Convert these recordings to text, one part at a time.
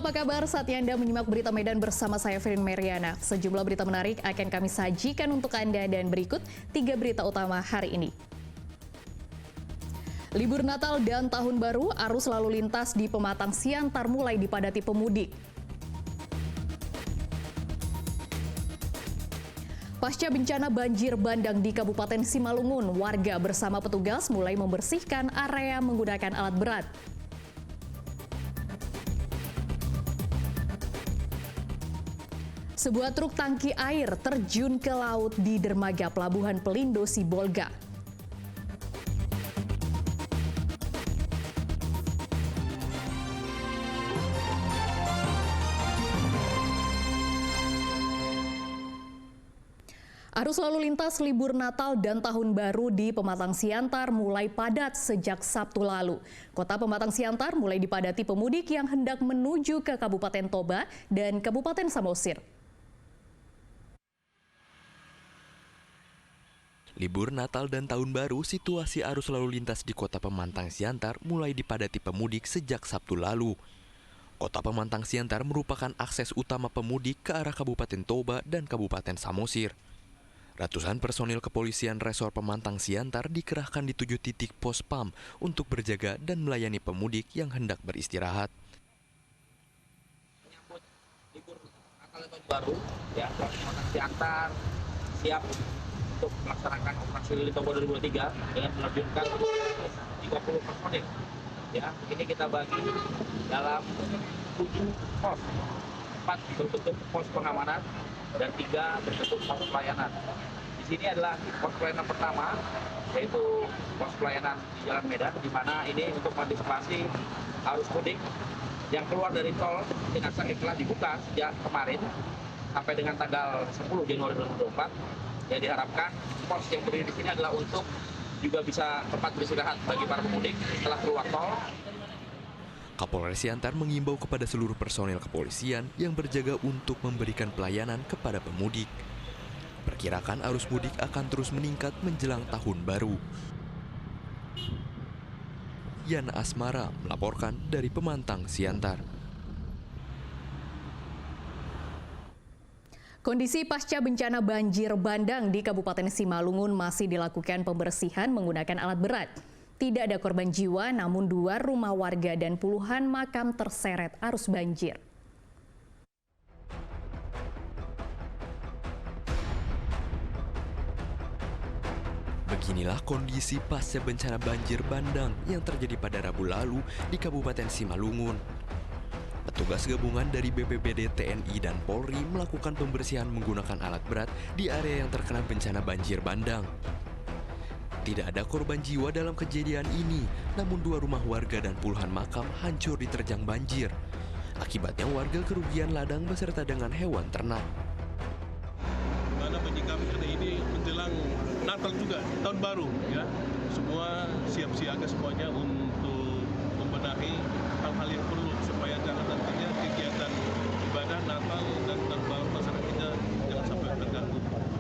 Halo, apa kabar? Saatnya Anda menyimak berita Medan bersama saya, Ferin Meriana. Sejumlah berita menarik akan kami sajikan untuk Anda dan berikut 3 berita utama hari ini. Libur Natal dan Tahun Baru, arus lalu lintas di Pematang Siantar mulai dipadati pemudik. Pasca bencana banjir bandang di Kabupaten Simalungun, warga bersama petugas mulai membersihkan area menggunakan alat berat. Sebuah truk tangki air terjun ke laut di dermaga Pelabuhan Pelindo Sibolga. Arus lalu lintas libur Natal dan Tahun Baru di Pematang Siantar mulai padat sejak Sabtu lalu. Kota Pematang Siantar mulai dipadati pemudik yang hendak menuju ke Kabupaten Toba dan Kabupaten Samosir. Libur Natal dan Tahun Baru, situasi arus lalu lintas di Kota Pematang Siantar mulai dipadati pemudik sejak Sabtu lalu. Kota Pematang Siantar merupakan akses utama pemudik ke arah Kabupaten Toba dan Kabupaten Samosir. Ratusan personil kepolisian Resor Pematang Siantar dikerahkan di 7 titik pos PAM untuk berjaga dan melayani pemudik yang hendak beristirahat. Menyambut libur Natal dan Tahun Baru, ya, Pematang Siantar siap untuk melaksanakan operasi Lili Toba 2023 dengan menerjunkan 30 personil. Ya, ini kita bagi dalam 7 pos, 4 berbentuk pos pengamanan dan 3 berbentuk pos pelayanan. Di sini adalah pos pelayanan pertama, yaitu pos pelayanan di Jalan Medan, di mana ini untuk mengantisipasi arus mudik yang keluar dari tol Tinasang yang telah dibuka sejak kemarin sampai dengan tanggal 10 Januari 2024. Yang diharapkan pos yang berdiri di sini adalah untuk juga bisa tempat beristirahat bagi para pemudik setelah keluar tol. Kapolres Siantar mengimbau kepada seluruh personel kepolisian yang berjaga untuk memberikan pelayanan kepada pemudik. Perkirakan arus mudik akan terus meningkat menjelang Tahun Baru. Yana Asmara melaporkan dari Pematang Siantar. Kondisi pasca bencana banjir bandang di Kabupaten Simalungun masih dilakukan pembersihan menggunakan alat berat. Tidak ada korban jiwa, namun 2 rumah warga dan puluhan makam terseret arus banjir. Beginilah kondisi pasca bencana banjir bandang yang terjadi pada Rabu lalu di Kabupaten Simalungun. Petugas gabungan dari BPBD, TNI, dan Polri melakukan pembersihan menggunakan alat berat di area yang terkena bencana banjir bandang. Tidak ada korban jiwa dalam kejadian ini, namun 2 rumah warga dan puluhan makam hancur diterjang banjir. Akibatnya warga kerugian ladang beserta dengan hewan ternak. Karena menyikapi ini menjelang Natal juga, Tahun Baru, ya. Semua siap siaga semuanya untuk membenahi hal-hal yang perlu supaya jangan nantinya kegiatan ibadah Natal dan Tahun Baru masyarakat kita jangan sampai terganggu.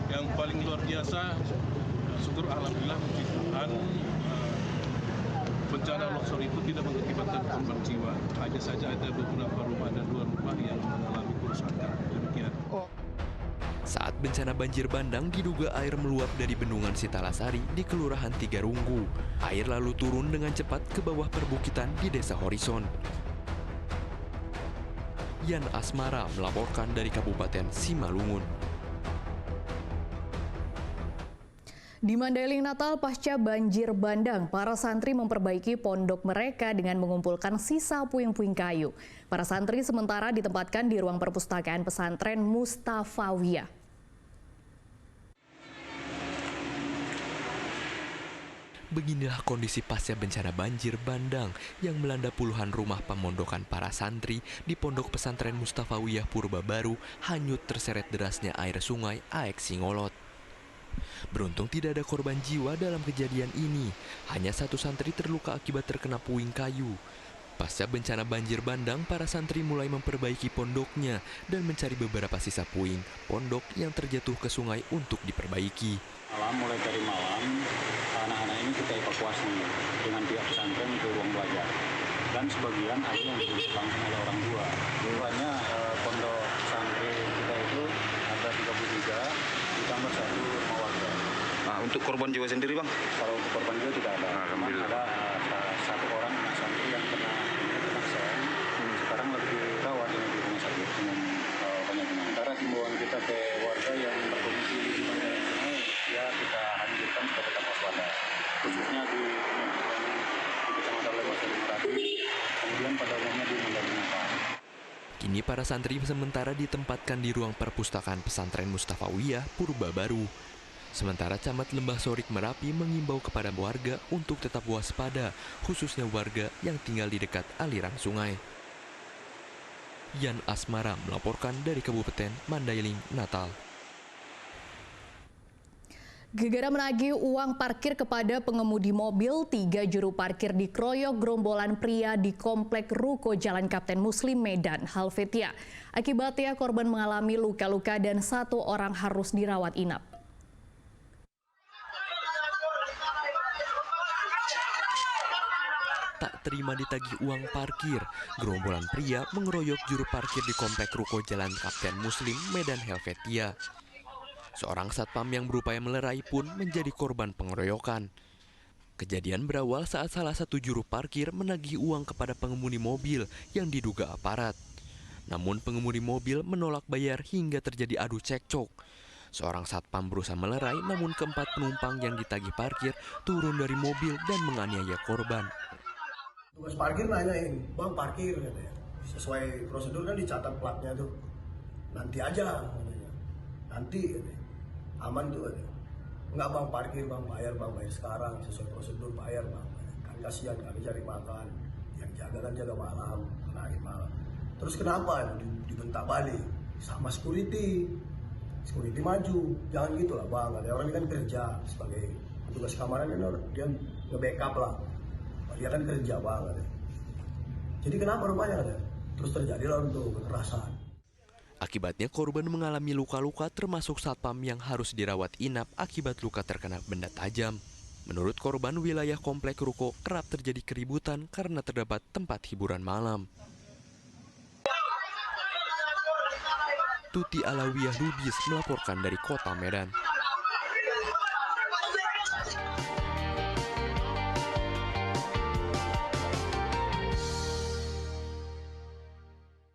Yang paling luar biasa, syukur alhamdulillah puji Tuhan, bencana longsor itu tidak mengakibatkan korban jiwa. Hanya saja ada beberapa rumah dan 2 rumah yang mengalami kerusakan. Demikian. Saat bencana banjir bandang diduga air meluap dari bendungan Sitalasari di Kelurahan Tigarunggu. Air lalu turun dengan cepat ke bawah perbukitan di Desa Horison. Yana Asmara melaporkan dari Kabupaten Simalungun. Di Mandailing Natal pasca banjir bandang, para santri memperbaiki pondok mereka dengan mengumpulkan sisa puing-puing kayu. Para santri sementara ditempatkan di ruang perpustakaan pesantren Mustafawiyah. Beginilah kondisi pasca bencana banjir bandang yang melanda puluhan rumah pemondokan para santri di Pondok Pesantren Mustafawiyah Purba Baru hanyut terseret derasnya air sungai Aek Singolot. Beruntung tidak ada korban jiwa dalam kejadian ini. Hanya 1 santri terluka akibat terkena puing kayu. Pasca bencana banjir bandang, para santri mulai memperbaiki pondoknya dan mencari beberapa sisa puing pondok yang terjatuh ke sungai untuk diperbaiki. Mulai dari malam, anak-anak ini kita evakuasi dengan pihak pesantren ke ruang belajar. dan sebagian ada yang diurus langsung oleh orang tua. Jumlahnya pondok pesantren kita itu ada 33 ditambah 1 rumah warga. Nah, untuk korban jiwa sendiri, Bang? Kalau untuk korban jiwa tidak ada. Cuma ada 1 orang anak santri yang kena seng. Sekarang lagi dirawat di rumah sakit dengan banyak penyakit. Antara himbauan kita ke warga yang berkondisi di mana ya kita hadirkan supaya tetap waspada, khususnya di Kecamatan Lewat dan Merapi, kemudian pada umumnya di Mandailing Natal. Kini para santri sementara ditempatkan di ruang perpustakaan pesantren Mustafawiyah Purba Baru. Sementara Camat Lembah Sorik Merapi mengimbau kepada warga untuk tetap waspada, khususnya warga yang tinggal di dekat aliran sungai. Yan Asmara melaporkan dari Kabupaten Mandailing, Natal. Gegara menagih uang parkir kepada pengemudi mobil, 3 juru parkir dikeroyok gerombolan pria di Komplek Ruko Jalan Kapten Muslim Medan, Helvetia. Akibatnya korban mengalami luka-luka dan 1 orang harus dirawat inap. Tak terima ditagih uang parkir, gerombolan pria mengeroyok juru parkir di Komplek Ruko Jalan Kapten Muslim Medan, Helvetia. Seorang satpam yang berupaya melerai pun menjadi korban pengeroyokan. Kejadian berawal saat salah satu juru parkir menagih uang kepada pengemudi mobil yang diduga aparat. Namun pengemudi mobil menolak bayar hingga terjadi adu cekcok. Seorang satpam berusaha melerai, namun keempat penumpang yang ditagih parkir turun dari mobil dan menganiaya korban. Tugas parkir nanyain, "Bang, parkir," katanya. Sesuai prosedur kan dicatat platnya tuh. "Nanti aja," katanya. "Nanti," katanya. "Aman tuh," katanya. "Enggak, Bang, parkir, Bang, bayar sekarang sesuai prosedur, bayar, Bang. Kan kasihan kami cari makan. Yang jaga kan jaga malam, naik malam." "Terus kenapa?" Dibentak balik sama security. Security maju, "Jangan gitu lah, Bang, ada orang ini kan kerja sebagai petugas keamanan, dia nge-backup lah. Dia kan kerja, Bang." Jadi kenapa rupanya ada? Terus terjadilah untuk kekerasan. Akibatnya korban mengalami luka-luka termasuk satpam yang harus dirawat inap akibat luka terkena benda tajam. Menurut korban, wilayah Komplek Ruko kerap terjadi keributan karena terdapat tempat hiburan malam. Tuti Alawiyah Lubis melaporkan dari Kota Medan.